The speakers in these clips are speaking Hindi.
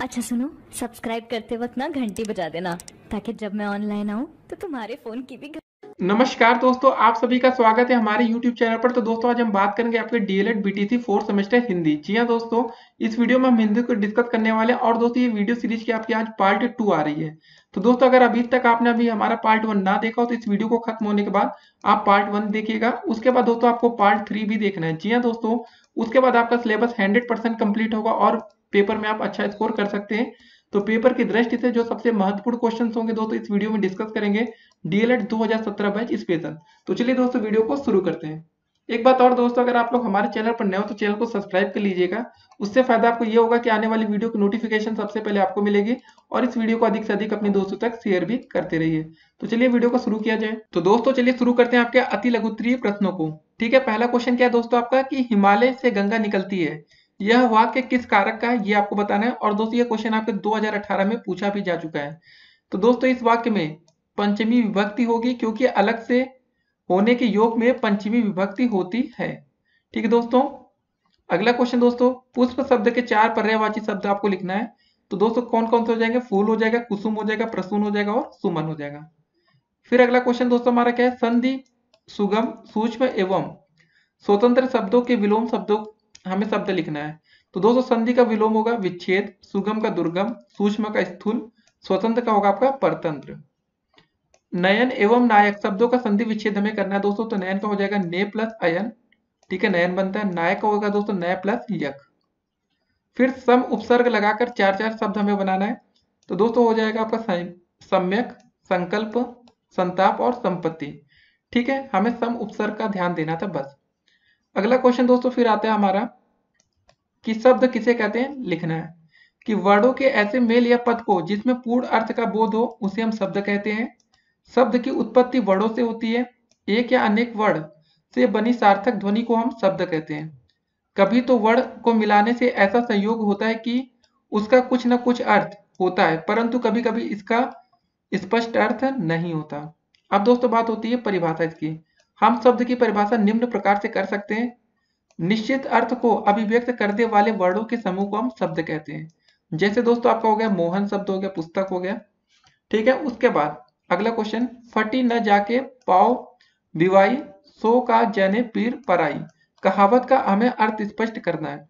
अच्छा सुनो, सब्सक्राइब करते वक्त ना घंटी बजा देना ताकि जब मैं ऑनलाइन आऊँ तो तुम्हारे फोन की भी नमस्कार दोस्तों, आप सभी का स्वागत है हमारे YouTube चैनल पर। तो दोस्तों आज हम बात करेंगे आपके DElEd BTC 4th semester Hindi. जी हाँ दोस्तों, इस वीडियो में हम हिंदी को डिस्कस करने वाले हैं। और दोस्तों ये वीडियो सीरीज की आपकी आज पार्ट 2 आ रही है। तो दोस्तों अगर अभी तक आपने अभी हमारा पार्ट 1 ना देखा हो तो इस वीडियो को खत्म होने के बाद आप पार्ट 1 देखिएगा। उसके बाद दोस्तों आपको पार्ट 3 भी देखना है। जी हाँ दोस्तों, उसके बाद आपका सिलेबस 100% कंप्लीट होगा और पेपर में आप अच्छा स्कोर कर सकते हैं। तो पेपर की दृष्टि से जो सबसे महत्वपूर्ण क्वेश्चन होंगे दोस्तों इस वीडियो में डिस्कस करेंगे डीएलएड 2017 बैच स्पेशल। तो चलिए दोस्तों वीडियो को शुरू करते हैं। एक बात और दोस्तों, अगर आप लोग हमारे चैनल पर नए हो तो चैनल को सब्सक्राइब कर लीजिएगा। उससे फायदा आपको ये होगा कि आने वाली वीडियो की नोटिफिकेशन सबसे पहले आपको मिलेगी और इस वीडियो को अधिक से अधिक अपने दोस्तों तक शेयर भी करते रहिए। तो चलिए वीडियो को शुरू किया जाए। तो दोस्तों चलिए शुरू करते हैं आपके अति लघु उत्तरीय प्रश्नों को। ठीक है, पहला क्वेश्चन क्या है दोस्तों आपका कि हिमालय से गंगा निकलती है, यह वाक्य किस कारक का है ये आपको बताना है। और दोस्तों ये क्वेश्चन आपके 2018 में पूछा भी जा चुका है। तो दोस्तों इस वाक्य में पंचमी विभक्ति होगी क्योंकि अलग से होने के योग में पंचमी विभक्ति होती है। ठीक है दोस्तों, अगला क्वेश्चन दोस्तों, पुष्प शब्द के 4 पर्यायवाची शब्द आपको लिखना है। तो दोस्तों कौन कौन से हो जाएंगे? फूल हो जाएगा, कुसुम हो जाएगा, प्रसून हो जाएगा और सुमन हो जाएगा। फिर अगला क्वेश्चन दोस्तों हमारा क्या है? संधि, सुगम, सूक्ष्म एवं स्वतंत्र शब्दों के विलोम शब्दों हमें शब्द लिखना है। तो दोस्तों संधि का विलोम होगा विच्छेद, सुगम का दुर्गम, सूक्ष्म का स्थूल, स्वतंत्र का होगा आपका परतंत्र। नयन एवं नायक शब्दों का संधि विच्छेद हमें करना है दोस्तों। तो नयन का हो जाएगा ने प्लस अयन, ठीक है, नयन बनता है। नायक का होगा दोस्तों नय प्लस यक। फिर सम उपसर्ग लगाकर 4 शब्द हमें बनाना है। तो दोस्तों हो जाएगा आपका सम्यक, संकल्प, संताप और संपत्ति। ठीक है, हमें सम उपसर्ग का ध्यान देना था बस। अगला क्वेश्चन दोस्तों फिर आता है हमारा कि शब्द किसे कहते हैं लिखना है। कि वर्णों के ऐसे मेल या पद को जिसमें पूर्ण अर्थ का बोध हो उसे हम शब्द कहते हैं। शब्द की उत्पत्ति वर्णों से होती है। एक या अनेक वर्ण से बनी सार्थक ध्वनि को हम शब्द कहते हैं। कभी तो वर्ण को मिलाने से ऐसा संयोग होता है कि उसका कुछ न कुछ अर्थ होता है, परंतु कभी कभी इसका स्पष्ट अर्थ नहीं होता। अब दोस्तों बात होती है परिभाषा इसकी। हम शब्द की परिभाषा निम्न प्रकार से कर सकते हैं। निश्चित अर्थ को अभिव्यक्त करने वाले वर्णों के समूह को हम शब्द कहते हैं। जैसे दोस्तों आपका हो गया मोहन शब्द हो गया, पुस्तक हो गया। ठीक है, उसके बाद अगला क्वेश्चन, फटी न जाके पाओ विवाई, सो का जने पीर पराई। कहावत का हमें अर्थ स्पष्ट करना है।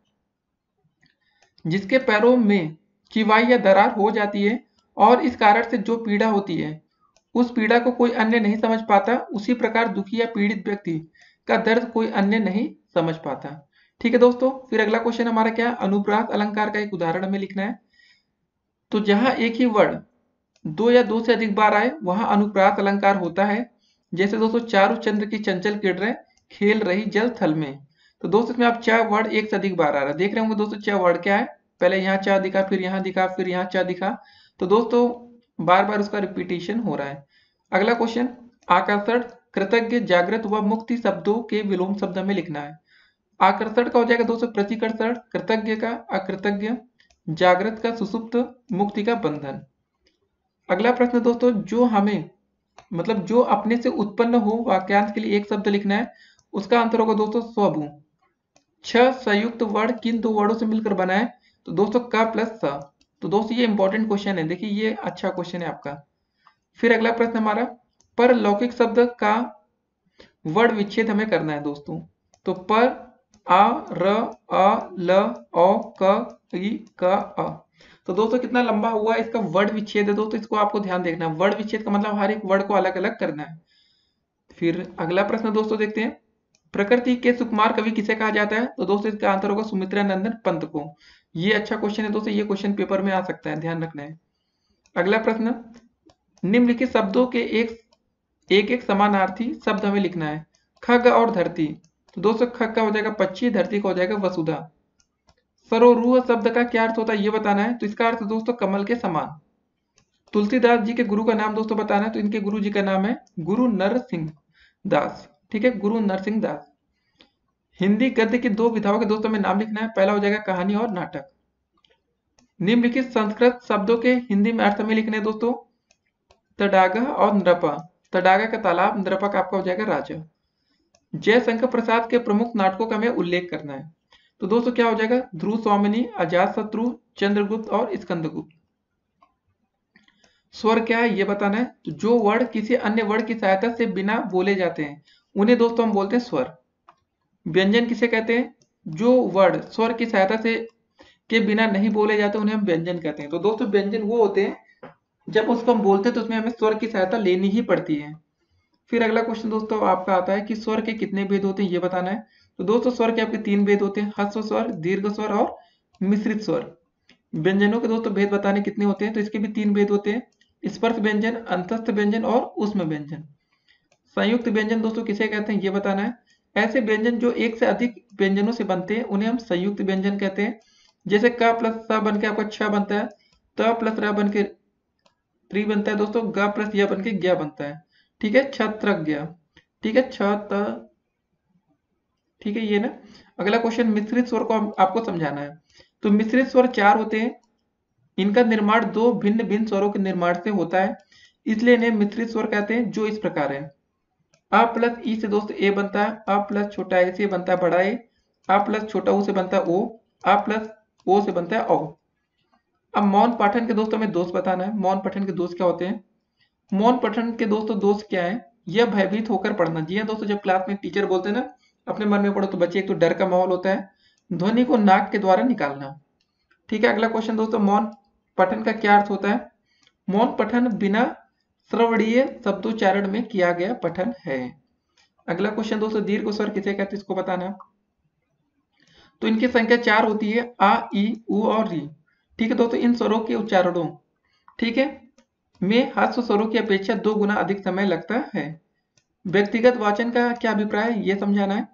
जिसके पैरों में चिवाई या दरार हो जाती है और इस कारण से जो पीड़ा होती है उस पीड़ा को कोई अन्य नहीं समझ पाता, उसी प्रकार दुखी या पीड़ित व्यक्ति का दर्द कोई अन्य नहीं समझ पाता। ठीक है दोस्तों, फिर अगला क्वेश्चन हमारा क्या है? अनुप्रास अलंकार का एक उदाहरण हमें लिखना है। तो जहां एक ही वर्ण 2 या 2 से अधिक बार आए वहां अनुप्रास अलंकार होता है। जैसे दोस्तों चारु चंद्र की चंचल किरणें खेल रही जल थल में। तो दोस्तों इसमें आप च वर्ड एक से अधिक बार आ रहा है, देख रहे होंगे दोस्तों च वर्ड क्या है, पहले यहाँ च दिखा, फिर यहाँ दिखा, फिर यहाँ च दिखा। तो दोस्तों बार बार उसका रिपीटेशन हो रहा है। अगला क्वेश्चन, आकर्षण, कृतज्ञ, जागृत व मुक्ति शब्दों के विलोम शब्द में लिखना है। आकर्षण का हो जाएगा दोस्तों प्रतिकर्षण, कृतज्ञ का अकृतज्ञ, जागृत का सुसुप्त, मुक्ति का बंधन। अगला प्रश्न दोस्तों, जो हमें मतलब जो अपने से उत्पन्न हो वाक्यांश के लिए एक शब्द लिखना है, उसका आंसर होगा दोस्तों स्वभू। 6 संयुक्त वर्ण किन 2 वर्णों से मिलकर बना है? तो दोस्तों क प्लस स। तो दोस्तों ये इंपॉर्टेंट क्वेश्चन है, देखिए ये अच्छा क्वेश्चन है आपका। फिर अगला प्रश्न हमारा, पर लौकिक शब्द का वर्ण विच्छेद हमें करना है दोस्तों। तो पर, आ, र, अ, ल, औ, क, ई, क, अ। तो दोस्तों कितना लंबा हुआ इसका वर्ड विच्छेद है दोस्तों, इसको आपको ध्यान देखना है। वर्ड विच्छेद का मतलब हर एक वर्ड को अलग अलग करना है। फिर अगला प्रश्न दोस्तों देखते हैं, प्रकृति के सुकुमार कवि किसे कहा जाता है? तो दोस्तों इसका आंसर होगा सुमित्रा नंदन पंत को। ये अच्छा क्वेश्चन है दोस्तों, ये क्वेश्चन पेपर में आ सकता है, ध्यान रखना है। अगला प्रश्न, निम्नलिखित शब्दों के एक समानार्थी शब्द हमें लिखना है। खग और धरती। तो दोस्तों खग का हो जाएगा पक्षी, धरती का हो जाएगा वसुधा। सरोरूह शब्द का क्या अर्थ होता है ये बताना है। तो इसका अर्थ दोस्तों कमल के समान। तुलसीदास जी के गुरु का नाम दोस्तों बताना है। तो इनके गुरु जी का नाम है गुरु नरसिंह दास। ठीक है, गुरु नरसिंह दास। हिंदी गद्य की 2 विधाओं के दोस्तों में नाम लिखना है। पहला हो जाएगा कहानी और नाटक। निम्नलिखित संस्कृत शब्दों के हिंदी में अर्थ में लिखने दोस्तों, तडागा और नृपा। तडागा का तालाब, नृपा का आपका हो जाएगा राजा। जयशंकर प्रसाद के प्रमुख नाटकों का हमें उल्लेख करना है। तो दोस्तों क्या हो जाएगा? ध्रुव स्वामिनी, अजात शत्रु, चंद्रगुप्त और स्कंदगुप्त। स्वर क्या है ये बताना है। तो जो वर्ण किसी अन्य वर्ण की सहायता से बिना बोले जाते हैं उन्हें दोस्तों हम बोलते हैं स्वर। व्यंजन किसे कहते हैं? जो वर्ण स्वर की सहायता से के बिना नहीं बोले जाते उन्हें हम व्यंजन कहते हैं। तो दोस्तों व्यंजन वो होते हैं जब उसको हम बोलते हैं तो उसमें हमें स्वर की सहायता लेनी ही पड़ती है। फिर अगला क्वेश्चन दोस्तों आपका आता है कि स्वर के कितने भेद होते हैं ये बताना है। तो दोस्तों स्वर के आपके 3 भेद होते हैं, ह्रस्व स्वर, दीर्घ स्वर और मिश्रित स्वर। व्यंजनों के दोस्तों भेद बताने कितने होते हैं, तो इसके भी 3 भेद होते हैं, स्पर्श व्यंजन, अंतस्थ व्यंजन और उष्म व्यंजन। संयुक्त व्यंजन दोस्तों किसे कहते हैं ये बताना है। ऐसे व्यंजन जो एक से अधिक व्यंजनों से बनते हैं उन्हें हम संयुक्त व्यंजन कहते हैं। जैसे क प्लस स बन के आपका छ बनता है, त प्लस र बन के त्री बनता है दोस्तों, ग प्लस य बन के ज्ञ बनता है। ठीक है, छत्रज्ञ। ठीक है, छ त। ठीक है ये ना। अगला क्वेश्चन मिश्रित स्वर को आपको समझाना है। तो मिश्रित स्वर 4 होते हैं, इनका निर्माण 2 भिन्न भिन्न स्वरों के निर्माण से होता है, इसलिए इन्हें मिश्रित स्वर कहते हैं, जो इस प्रकार है। अ प्लस ई से दोस्तों ए बनता है, अ प्लस छोटा ए से बनता है बड़ा ए, अ प्लस छोटा ऊ से बनता है ओ, अ प्लस ओ से बनता है औ। अब मौन पाठन के दोस्तों में दोष बताना है। मौन पठन के दोष क्या होते हैं? मौन पठन के दोस्तों दोष क्या है? यह भयभीत होकर पढ़ना। जी हाँ दोस्तों, जब क्लास में टीचर बोलते हैं ना अपने मन में पढ़ो, तो बच्चे एक तो डर का माहौल होता है, ध्वनि को नाक के द्वारा निकालना। ठीक है, अगला क्वेश्चन दोस्तों, मौन पठन का क्या अर्थ होता है? मौन पठन बिना श्रवणीय शब्दोच्चारण में किया गया पठन है। अगला क्वेश्चन दोस्तों, दीर्घ स्वर किसे कहते हैं इसको बताना है। तो इनकी संख्या 4 होती है, आ, ई, उ और री। ठीक है दोस्तों, इन स्वरों के उच्चारणों ठीक है में ह्रस्व स्वरों की अपेक्षा 2 गुना अधिक समय लगता है। व्यक्तिगत वाचन का क्या अभिप्राय है ये समझाना है।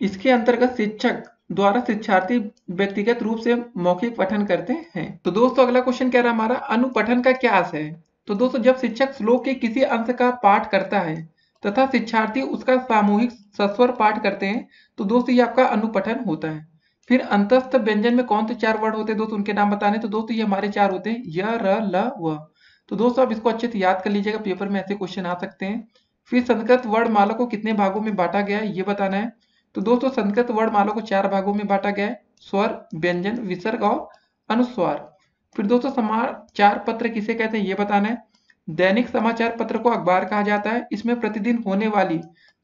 इसके अंतर्गत शिक्षक द्वारा शिक्षार्थी व्यक्तिगत रूप से मौखिक पठन करते हैं। तो दोस्तों अगला क्वेश्चन क्या रहा हमारा, अनुपठन का क्या अर्थ है। तो दोस्तों जब शिक्षक श्लोक के किसी अंश का पाठ करता है तथा शिक्षार्थी उसका सामूहिक सस्वर पाठ करते हैं, तो दोस्तों ये आपका अनुपठन होता है। फिर अंतस्थ व्यंजन में कौन से 4 वर्ड होते हैं दोस्तों, उनके नाम बताने। तो दोस्तों ये हमारे 4 होते हैं, य, र, ल, व। तो दोस्तों आप इसको अच्छे से याद कर लीजिएगा, पेपर में ऐसे क्वेश्चन आ सकते हैं। फिर संस्कृत वर्णमाला को कितने भागों में बांटा गया है ये बताना है। तो दोस्तों संस्कृत वर्णमाला को 4 भागों में बांटा गया है, स्वर, व्यंजन, विसर्ग और अनुस्वार। फिर दोस्तों समाचार पत्र किसे कहते हैं ये बताना है। दैनिक समाचार पत्र को अखबार कहा जाता है। इसमें प्रतिदिन होने वाली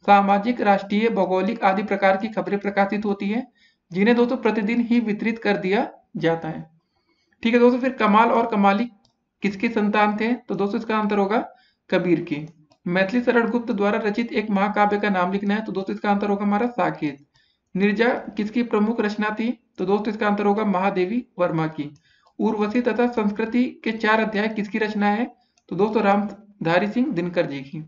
सामाजिक, राष्ट्रीय, भौगोलिक आदि प्रकार की खबरें प्रकाशित होती हैं, जिन्हें दोस्तों प्रतिदिन ही वितरित कर दिया जाता है। ठीक है दोस्तों, फिर कमाल और कमाली किसके संतान थे। तो दोस्तों इसका आंसर होगा कबीर की। मैथिली शरण गुप्त द्वारा रचित एक महाकाव्य का नाम लिखना है। तो दोस्तों इसका आंसर होगा हमारा साकेत। निर्जा किसकी प्रमुख रचना थी। तो दोस्तों इसका आंसर होगा महादेवी वर्मा की। उर्वशी तथा संस्कृति के 4 अध्याय किसकी रचना है। तो दोस्तों रामधारी सिंह दिनकर जी की।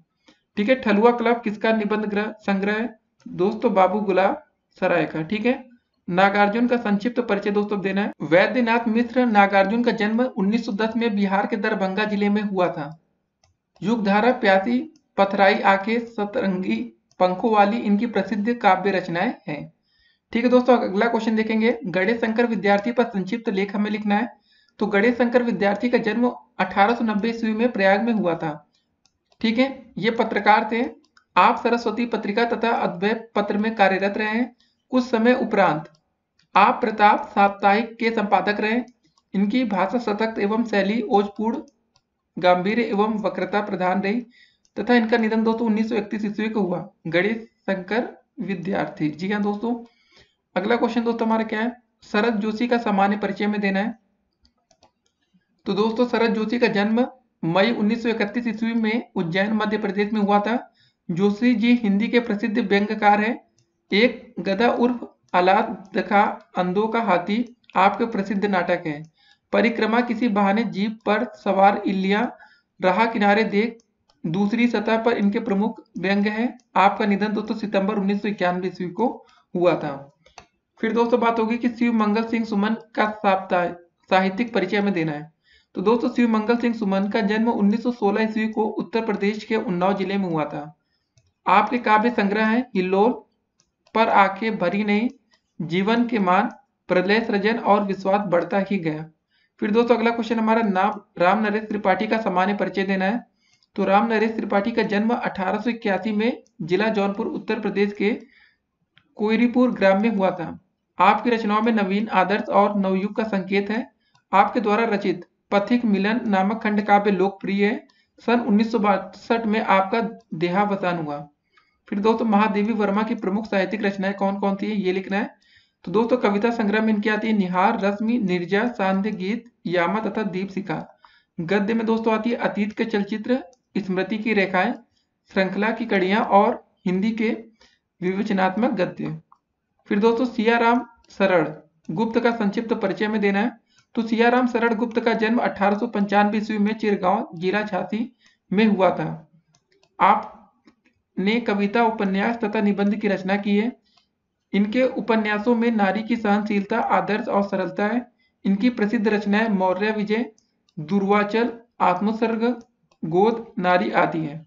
ठीक है, ठलुआ क्लब किसका निबंध संग्रह है। दोस्तों बाबू गुलाब सराय का। ठीक है, नागार्जुन का संक्षिप्त परिचय दोस्तों देना है। वैद्यनाथ मिश्र नागार्जुन का जन्म 1910 में बिहार के दरभंगा जिले में हुआ था। युगधारा, प्यासी, पथराई आंखें, सतरंगी पंखों वाली इनकी प्रसिद्ध काव्य रचनाएं हैं। ठीक है दोस्तों, अगला क्वेश्चन देखेंगे। गणेश शंकर विद्यार्थी पर संक्षिप्त लेख हमें लिखना है। तो गणेश शंकर विद्यार्थी का जन्म 1890 ईस्वी में प्रयाग में हुआ था। ठीक है, ये पत्रकार थे। आप सरस्वती पत्रिका तथा अद्वैय पत्र में कार्यरत रहे हैं। कुछ समय उपरांत आप प्रताप साप्ताहिक के संपादक रहे। इनकी भाषा सतत एवं शैली ओजपूर्ण, गांभीर्य एवं वक्रता प्रधान रही तथा इनका निधन दोस्तों 1931 ईस्वी को हुआ। गणेश शंकर विद्यार्थी। जी हाँ दोस्तों, अगला क्वेश्चन दोस्तों हमारा क्या है, शरद जोशी का सामान्य परिचय में देना है। तो दोस्तों शरद जोशी का जन्म मई 1931 ईस्वी में उज्जैन मध्य प्रदेश में हुआ था। जोशी जी हिंदी के प्रसिद्ध व्यंग्यकार हैं। एक गधा उर्फ अलाद खा अंधों का हाथी आपके प्रसिद्ध नाटक है। परिक्रमा किसी बहाने जीप पर सवार इलिया राह किनारे देख दूसरी सतह पर इनके प्रमुख व्यंग्य हैं। आपका निधन दोस्तों सितंबर 1991 ईस्वी को हुआ था। फिर दोस्तों बात होगी कि शिव मंगल सिंह सुमन का साहित्यिक परिचय में देना है। तो दोस्तों शिव मंगल सिंह सुमन का जन्म 1916 ईस्वी को उत्तर प्रदेश के उन्नाव जिले में हुआ था। आपके काव्य संग्रह है हिल्लोल, पर आंखें भरी नहीं, जीवन के मान, प्रलय सृजन और विश्वास बढ़ता ही गया। फिर दोस्तों अगला क्वेश्चन हमारा नाम राम नरेश त्रिपाठी का सामान्य परिचय देना है। तो राम नरेश त्रिपाठी का जन्म 1881 में जिला जौनपुर उत्तर प्रदेश के कोयरीपुर ग्राम में हुआ था। आपकी रचनाओं में नवीन, आदर्श और नवयुग का संकेत है। आपके द्वारा रचित पथिक मिलन नामक खंड काव्य लोकप्रिय है। सन 1962 में आपका देहावसान हुआ। फिर दोस्तों महादेवी वर्मा की प्रमुख साहित्यिक रचनाएं कौन कौन सी है ये लिखना है। तो दोस्तों कविता संग्रह में इनकी आती है निहार, रश्मि, निर्जा, सांध्य गीत, यामा तथा दीपशिखा। गद्य में दोस्तों आती है अतीत के चलचित्र, स्मृति की रेखाएं, श्रृंखला की कड़ियां और हिंदी के विवेचनात्मक गद्य। फिर दोस्तों सियाराम सरड़ गुप्त का संक्षिप्त परिचय में देना है। तो सियाराम सरड़ गुप्त का जन्म 1895 ईस्वी में चिरगांव जिला झांसी में हुआ था। आपने कविता, उपन्यास तथा निबंध की रचना की है। इनके उपन्यासों में नारी की सहनशीलता, आदर्श और सरलता है। इनकी प्रसिद्ध रचनाएं मौर्य विजय, दुर्वाचल, आत्मसर्ग, गोद, नारी आदि हैं।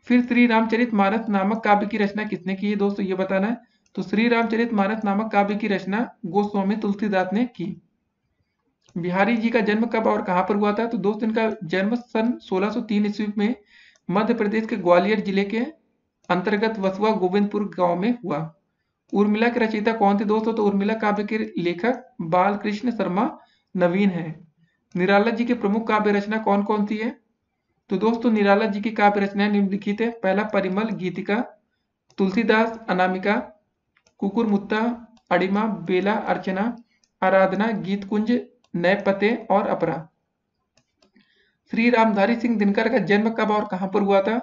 फिर श्री रामचरितमानस नामक काव्य की रचना किसने की है दोस्तों ये बताना है। तो श्री रामचरितमानस नामक काव्य की रचना गोस्वामी तुलसीदास ने की। बिहारी जी का जन्म कब और कहां पर हुआ था। तो दोस्तों इनका जन्म सन 1603 ईस्वी में मध्य प्रदेश के ग्वालियर जिले के अंतर्गत वसुआ गोविंदपुर गांव में हुआ। उर्मिला के रचयिता कौन थे दोस्तों। तो उर्मिला काव्य के लेखक बालकृष्ण शर्मा नवीन है। निराला जी की प्रमुख काव्य रचना कौन कौन सी है। तो दोस्तों निराला जी की काव्य रचनाएं निम्नलिखित है। पहला परिमल गीतिका, तुलसीदास अनामिका, कुकुरमुत्ता, अड़िमा, बेला अर्चना, आराधना, गीत कुंज, नए पते और अपरा। श्री रामधारी सिंह दिनकर का जन्म कब और कहां पर हुआ था।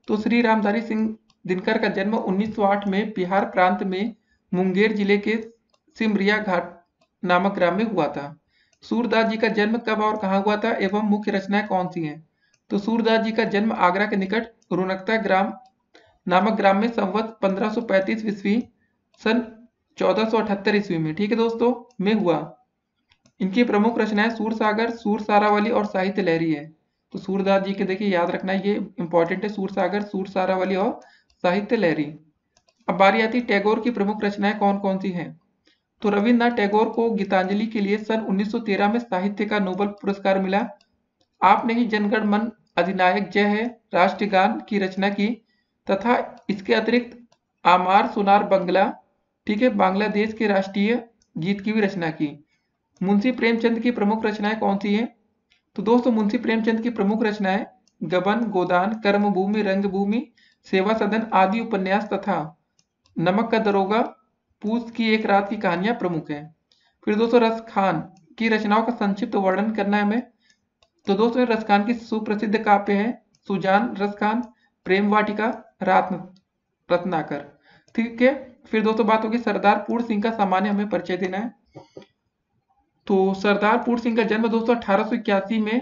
तो श्री रामधारी सिंह दिनकर का जन्म 1908 में बिहार प्रांत में मुंगेर जिले के सिमरिया घाट नामक ग्राम में हुआ था। सूरदास जी का जन्म कब और कहां हुआ था एवं मुख्य रचनाएं कौन सी हैं। तो सूरदास जी का जन्म आगरा के निकट रुनकता ग्राम नामक ग्राम में संवत 1535 ईस्वी सन 1478 ईस्वी में, ठीक है दोस्तों, में हुआ। इनकी प्रमुख रचनाएं सूरसागर, सूर सारावली और साहित्य लहरी है। तो सूरदास जी के देखिए याद रखना ये इंपॉर्टेंट है, सूरसागर, सूर सारावली और साहित्य लहरी। अब बारी आती टैगोर की प्रमुख रचनाएं कौन कौन सी हैं। तो रविन्द्रनाथ टैगोर को गीतांजलि के लिए सन 1913 में साहित्य का नोबेल पुरस्कार मिला। आपने ही जनगण मन अधिनायक जय है राष्ट्रगान की रचना की तथा इसके अतिरिक्त आमार सोनार बंगला, ठीक है, बांग्लादेश के राष्ट्रीय गीत की भी रचना की। मुंशी प्रेमचंद की प्रमुख रचनाएं कौन सी हैं। तो दोस्तों मुंशी प्रेमचंद की प्रमुख रचनाएं गबन, गोदान, कर्मभूमि, रंगभूमि, सेवा सदन आदि उपन्यास तथा नमक का दरोगा, पूस की एक रात की कहानियां प्रमुख हैं। फिर दोस्तों रस खान की रचनाओं का संक्षिप्त वर्णन करना है हमें। तो दोस्तों रस खान की सुप्रसिद्ध काव्य है सुजान, रस खान, प्रेम वाटिका, रत्नाकर, ठीक है। फिर दोस्तों बात होगी सरदार पूर्ण सिंह का सामान्य हमें परिचय देना है। तो सरदार पूर्ण सिंह का जन्म दोस्तों 1881 में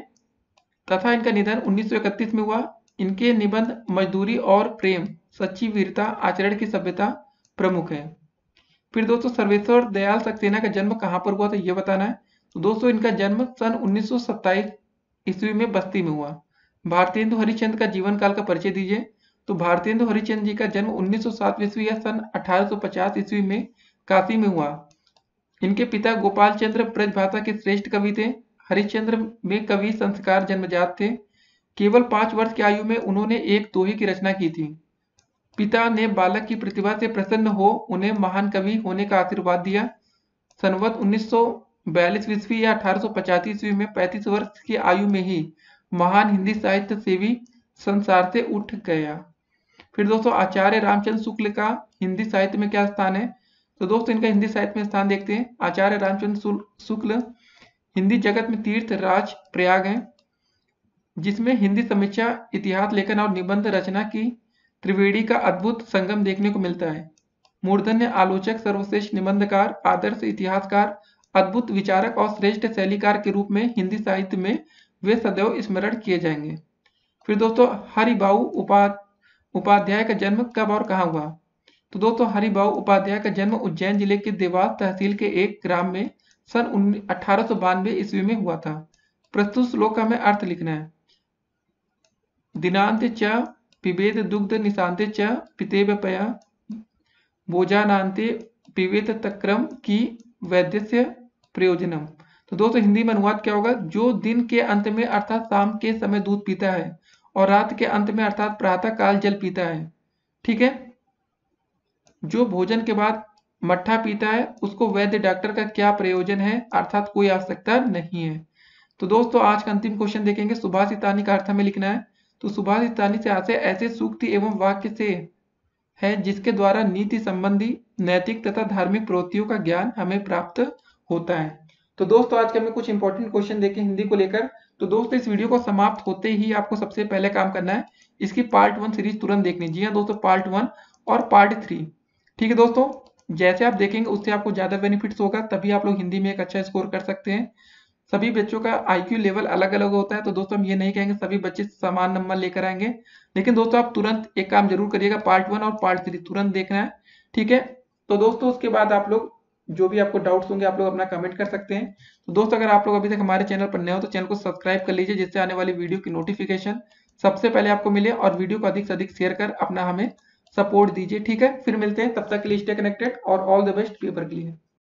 तथा इनका निधन 1931 में हुआ। इनके निबंध मजदूरी और प्रेम, सच्ची वीरता, आचरण की सभ्यता प्रमुख है। फिर दोस्तों सर्वेश्वर दयाल सक्सेना का जन्म कहां पर हुआ था यह बताना है। तो दोस्तों इनका जन्म सन 1927 ईस्वी में बस्ती में हुआ। भारतेंदु हरिश्चंद्र का जीवन काल का परिचय दीजिए। तो भारतेंदु हरिश्चंद्र जी का जन्म 1907 ईस्वी या सन 1850 ईस्वी में काशी में हुआ। इनके पिता गोपाल चंद्र ब्रजभाषा के श्रेष्ठ कवि थे। हरिश्चंद्र में कवि संस्कार जन्मजात थे। केवल 5 वर्ष की आयु में उन्होंने एक दोहे की रचना की थी। पिता ने बालक की प्रतिभा से प्रसन्न हो उन्हें महान कवि होने का आशीर्वाद दिया। संवत 1942 ईस्वी या 1885 ईस्वी में 35 वर्ष की आयु में ही महान हिंदी साहित्य सेवी संसार से उठ गया। फिर दोस्तों आचार्य रामचंद्र शुक्ल का हिंदी साहित्य में क्या स्थान है। तो दोस्तों इनका हिंदी साहित्य में स्थान देखते हैं। आचार्य रामचंद्र शुक्ल हिंदी जगत में तीर्थ राज प्रयाग है, जिसमें हिंदी समीक्षा, इतिहास लेखन और निबंध रचना की त्रिवेणी का अद्भुत संगम देखने को मिलता है। मूर्धन्य आलोचक, सर्वश्रेष्ठ निबंधकार, आदर्श इतिहासकार, अद्भुत विचारक और श्रेष्ठ शैलीकार के रूप में हिंदी साहित्य में वे सदैव स्मरण किए जाएंगे। फिर दोस्तों हरिबाऊ उपाध्याय का जन्म कब और कहाँ हुआ। तो दोस्तों हरिबाऊ उपाध्याय का जन्म उज्जैन जिले के देवास तहसील के एक ग्राम में सन 1892 ईस्वी में हुआ था। प्रस्तुत श्लोक का हमें अर्थ लिखना है। दिनांते च पिबेद दुग्ध निशांते च पितेव पया भोजानांते पिबेत तक्रम की वैद्यस्य प्रयोजनम। तो दोस्तों हिंदी में अनुवाद क्या होगा। जो दिन के अंत में अर्थात शाम के समय दूध पीता है और रात के अंत में अर्थात प्रातः काल जल पीता है, ठीक है, जो भोजन के बाद मट्ठा पीता है उसको वैद्य डॉक्टर का क्या प्रयोजन है, अर्थात कोई आवश्यकता नहीं है। तो दोस्तों आज का अंतिम क्वेश्चन देखेंगे, सुभाषितानी का अर्थ हमें लिखना है। तो सुभाषितानी से आशय ऐसे सूक्ति एवं वाक्य से है जिसके द्वारा नीति संबंधी नैतिक तथा धार्मिक प्रवृत्तियों का ज्ञान हमें प्राप्त होता है। तो दोस्तों आज के हमें कुछ इंपॉर्टेंट क्वेश्चन देखें हिंदी को लेकर। तो दोस्तों इस वीडियो को समाप्त होते ही आपको सबसे पहले काम करना है, इसकी पार्ट 1 सीरीज तुरंत देखनी। जी हाँ दोस्तों, पार्ट 1 और पार्ट 3। ठीक है दोस्तों, जैसे आप देखेंगे उससे आपको ज्यादा बेनिफिट्स होगा, तभी आप लोग हिंदी में एक अच्छा स्कोर कर सकते हैं। सभी बच्चों का आईक्यू लेवल अलग अलग होता है, तो दोस्तों हम ये नहीं कहेंगे सभी बच्चे समान नंबर लेकर आएंगे, लेकिन दोस्तों आप तुरंत एक काम जरूर करिएगा, पार्ट 1 और पार्ट 3 तुरंत देखना है। ठीक है, तो दोस्तों उसके बाद आप लोग जो भी आपको डाउट्स होंगे आप लोग अपना कमेंट कर सकते हैं। तो दोस्तों अगर आप लोग अभी तक हमारे चैनल पर नए हो तो चैनल को सब्सक्राइब कर लीजिए, जिससे आने वाली वीडियो की नोटिफिकेशन सबसे पहले आपको मिले, और वीडियो को अधिक से अधिक शेयर कर अपना हमें सपोर्ट दीजिए। ठीक है, फिर मिलते हैं, तब तक के लिए स्टे कनेक्टेड और ऑल द बेस्ट पेपर के लिए।